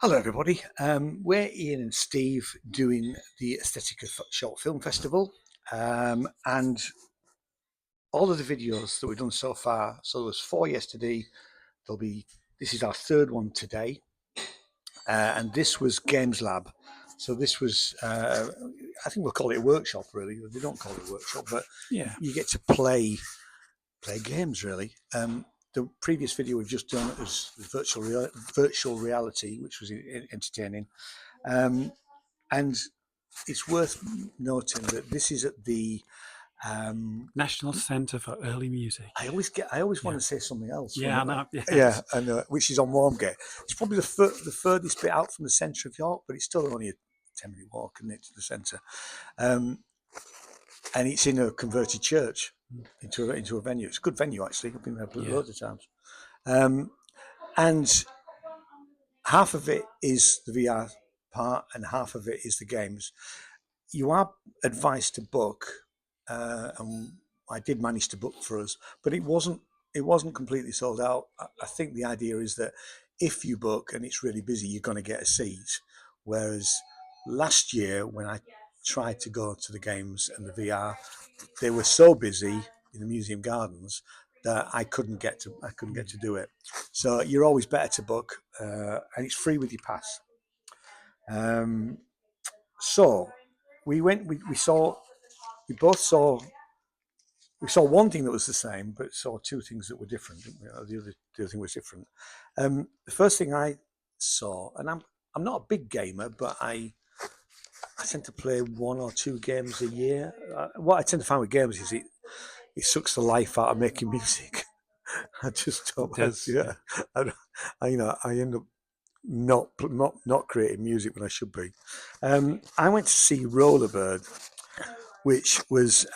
Hello, everybody. We're Ian and Steve doing the Aesthetica Short Film Festival, and all of the videos that we've done so far. So there's 4 yesterday. This is our 3rd one today, and this was Games Lab. So this was, I think we'll call it a workshop. Really, they don't call it a workshop, but Yeah, you get to play games. Really. The previous video we've just done was virtual reality, which was entertaining. And it's worth noting that this is at the. National Centre for Early Music. I always want Yeah. to say something else. Yeah, I know. Yes. Yeah, and which is on Warmgate. It's probably the furthest bit out from the centre of York, but it's still only a 10-minute walk, isn't it, to the centre? And it's in a converted church into a venue. It's a good venue actually. I've been there loads of times. And half of it is the VR part, and half of it is the games. You are advised to book, and I did manage to book for us, but it wasn't completely sold out. I think the idea is that if you book and it's really busy, you're going to get a seat. Whereas last year, when I tried to go to the games and the VR, they were so busy in the museum gardens that I couldn't get to do it. So you're always better to book, and it's free with your pass. So we went. We both saw one thing that was the same, but saw 2 things that were different. The other thing was different. The first thing I saw, and I'm not a big gamer, but I tend to play 1 or 2 games a year. What I tend to find with games is it sucks the life out of making music. I just don't. Yeah. I end up not creating music when I should be. I went to see Rollerbird, which was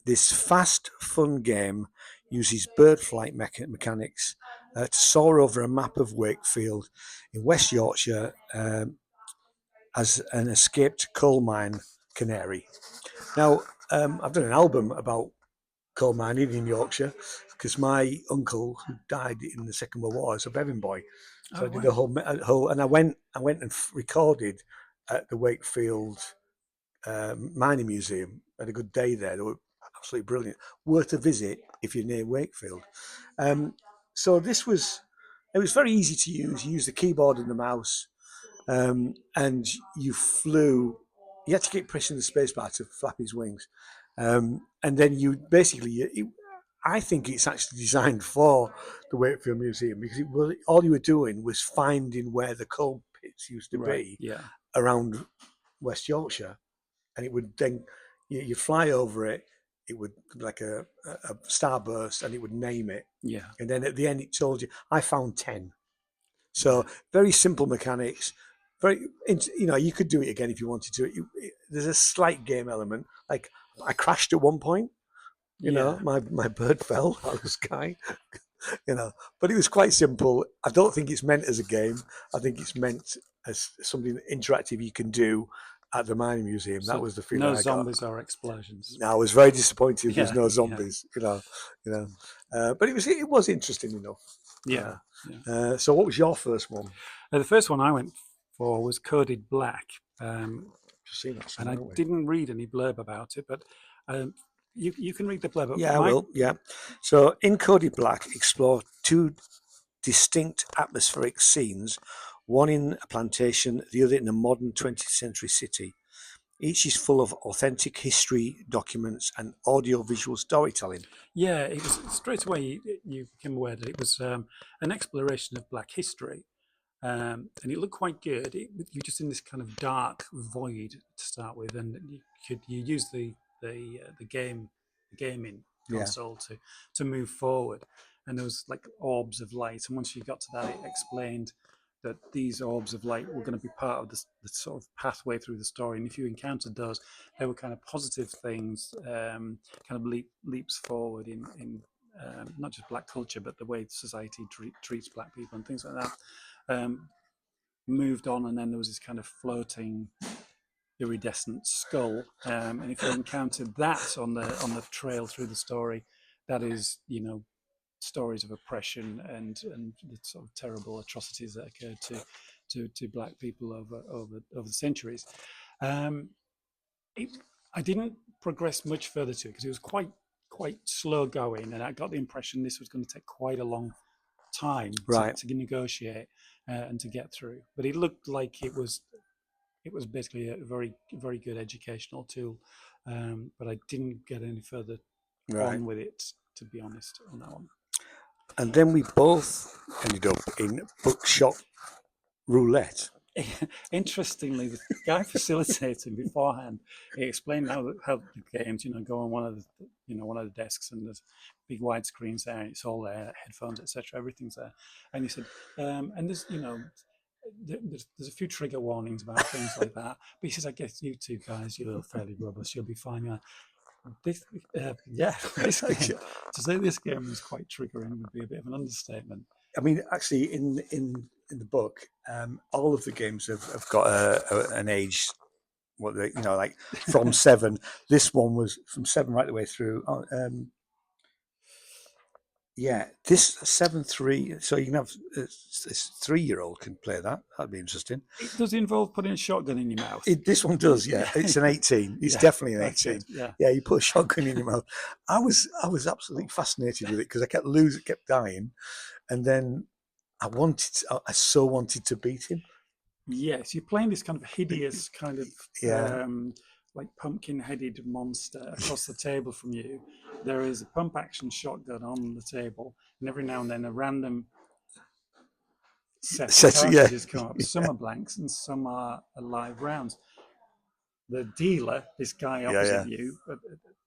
this fast, fun game, uses bird flight mechanics to soar over a map of Wakefield in West Yorkshire as an escaped coal mine canary. Now, I've done an album about coal mining in Yorkshire because my uncle, who died in the Second World War, is a Bevan boy. So I did a whole, and I went and recorded at the Wakefield Mining Museum. Had a good day there. They were absolutely brilliant. Worth a visit if you're near Wakefield. So it was very easy to use. You use the keyboard and the mouse, and you flew. You had to keep pressing the spacebar to flap his wings, and then you basically. I think it's actually designed for the Wakefield Museum because all you were doing was finding where the coal pits used to be around West Yorkshire, and it would then you fly over it. It would like a starburst, and it would name it. Yeah. And then at the end, it told you. I found 10. So very simple mechanics. You could do it again if you wanted to. There's a slight game element. Like I crashed at one point. My bird fell out of the sky. But it was quite simple. I don't think it's meant as a game. I think it's meant as something interactive you can do at the mining museum. So that was the feeling I got. No zombies or explosions. No, I was very disappointed. There's no zombies. But it was interesting enough. Yeah. So what was your first one? The first one I went for was Coded Black. And I didn't read any blurb about it, but you can read the blurb. Yeah, I will. Yeah. So in Coded Black, explore 2 distinct atmospheric scenes, one in a plantation, the other in a modern 20th century city. Each is full of authentic history, documents, and audio-visual storytelling. Yeah, it was straight away you became aware that it was an exploration of Black history, and it looked quite good. You're just in this kind of dark void to start with, and you use the gaming console to move forward, and there was like orbs of light, and once you got to that, it explained that these orbs of light were going to be part of the sort of pathway through the story, and if you encountered those, they were kind of positive things, kind of leaps forward in not just Black culture, but the way society treats Black people and things like that. Moved on, and then there was this kind of floating iridescent skull, and if you encountered that on the trail through the story, that is, stories of oppression and the sort of terrible atrocities that occurred to black people over the centuries. I didn't progress much further to it because it was quite slow going, and I got the impression this was going to take quite a long time to negotiate and to get through. But it looked like it was basically a very good educational tool. But I didn't get any further on with it, to be honest, on that one. And then we both ended up in bookshop roulette. Interestingly, the guy facilitating beforehand, he explained how the games, go on one of the desks, and there's big wide screens there, and it's all there, headphones, etc. Everything's there. And he said, and there's there's a few trigger warnings about things like that. But he says, I guess you two guys, you're fairly robust, you'll be fine. This game, to say this game was quite triggering would be a bit of an understatement. I mean, actually, in the book, all of the games have got an age, like from 7. This one was from 7 right the way through. This 7-3, so you can have this 3-year-old can play that. That'd be interesting. It does involve putting a shotgun in your mouth. This one does, yeah. It's an 18. It's definitely an 18. Yeah, you put a shotgun in your mouth. I was absolutely fascinated with it because I kept dying, and then I so wanted to beat him. Yes, you're playing this kind of hideous kind of like pumpkin-headed monster across the table from you. There is a pump-action shotgun on the table, and every now and then a random set of cartridges come up. Some are blanks and some are live rounds. The dealer, this guy opposite you,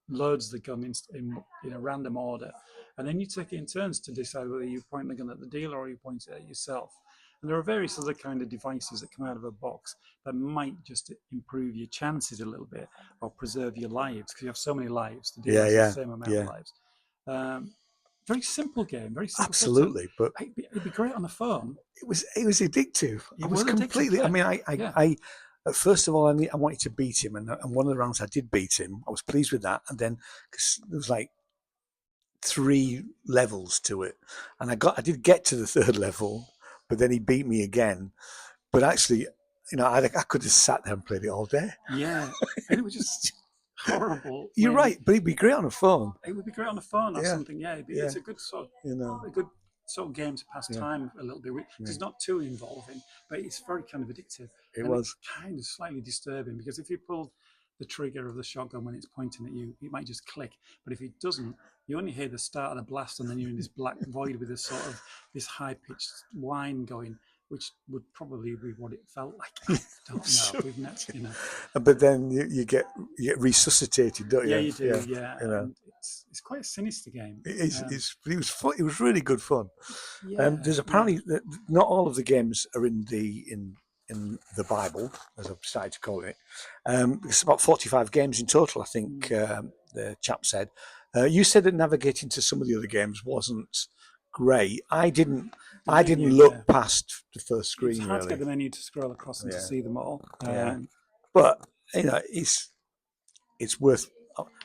loads the gun in a random order, and then you take it in turns to decide whether you point the gun at the dealer or you point it at yourself. And there are various other kind of devices that come out of a box that might just improve your chances a little bit or preserve your lives, because you have so many lives. The dealer has the same amount of lives. Very simple game, very simple. Absolutely, but it'd be great on the phone. It was addictive. I was completely. Addictive, I mean, first of all, I wanted to beat him, and one of the rounds I did beat him. I was pleased with that, and then because there was like 3 levels to it, and I did get to the 3rd level, but then he beat me again. But actually, I could have sat there and played it all day. Yeah, and it was just horrible. You're right, but it'd be great on a phone. It would be great on a phone or something. Yeah, it's a good sort of, a good sort of game to pass time a little bit. It's not too involving, but it's very kind of addictive. It's kind of slightly disturbing, because if you pull the trigger of the shotgun when it's pointing at you, it might just click. But if it doesn't, you only hear the start of the blast, and then you're in this black void with this high-pitched whine going, which would probably be what it felt like. I don't know. We've never, But then you get resuscitated, don't you? Yeah, you do. Yeah. It's quite a sinister game. It was fun. It was really good fun. There's apparently not all of the games are in the Bible, as I've decided to call it. It's about 45 games in total, I think. The chap said. You said that navigating to some of the other games wasn't great. I didn't look past the first screen. It's hard to get the menu to scroll across and to see them all. But it's worth.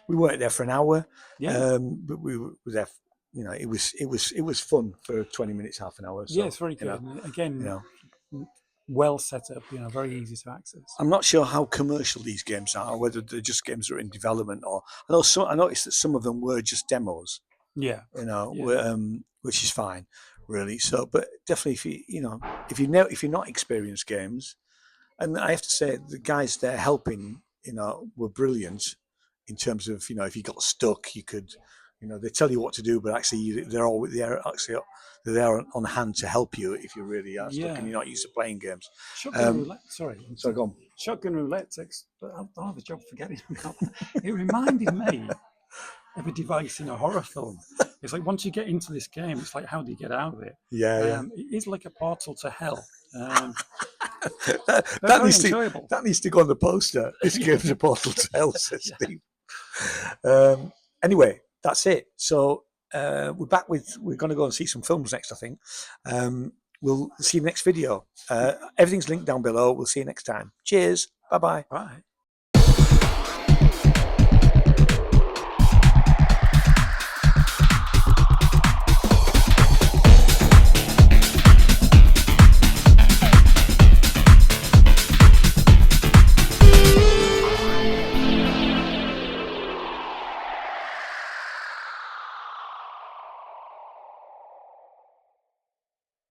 We weren't there for an hour. But we were there. It was fun for 20 minutes, half an hour. So, it's very good. Again, well set up. Very easy to access. I'm not sure how commercial these games are, or whether they're just games that are in development, or I noticed that some of them were just demos. Which is fine, really. So, but definitely, if you're not experienced games, and I have to say the guys there helping, were brilliant in terms of, if you got stuck, you could, they tell you what to do, but actually they're there on hand to help you if you really are stuck and you're not used to playing games. Shotgun roulette. Sorry, go on. Shotgun roulette. I don't have a job forgetting about that. It reminded me of a device in a horror film. It's like once you get into this game, it's like, how do you get out of it? It is like a portal to hell. That needs to go on the poster. This game's a portal to hell, says Steve. Anyway, that's it. So we're going to go and see some films next, I think. We'll see you next video. Everything's linked down below. We'll see you next time. Cheers. Bye-bye. Bye.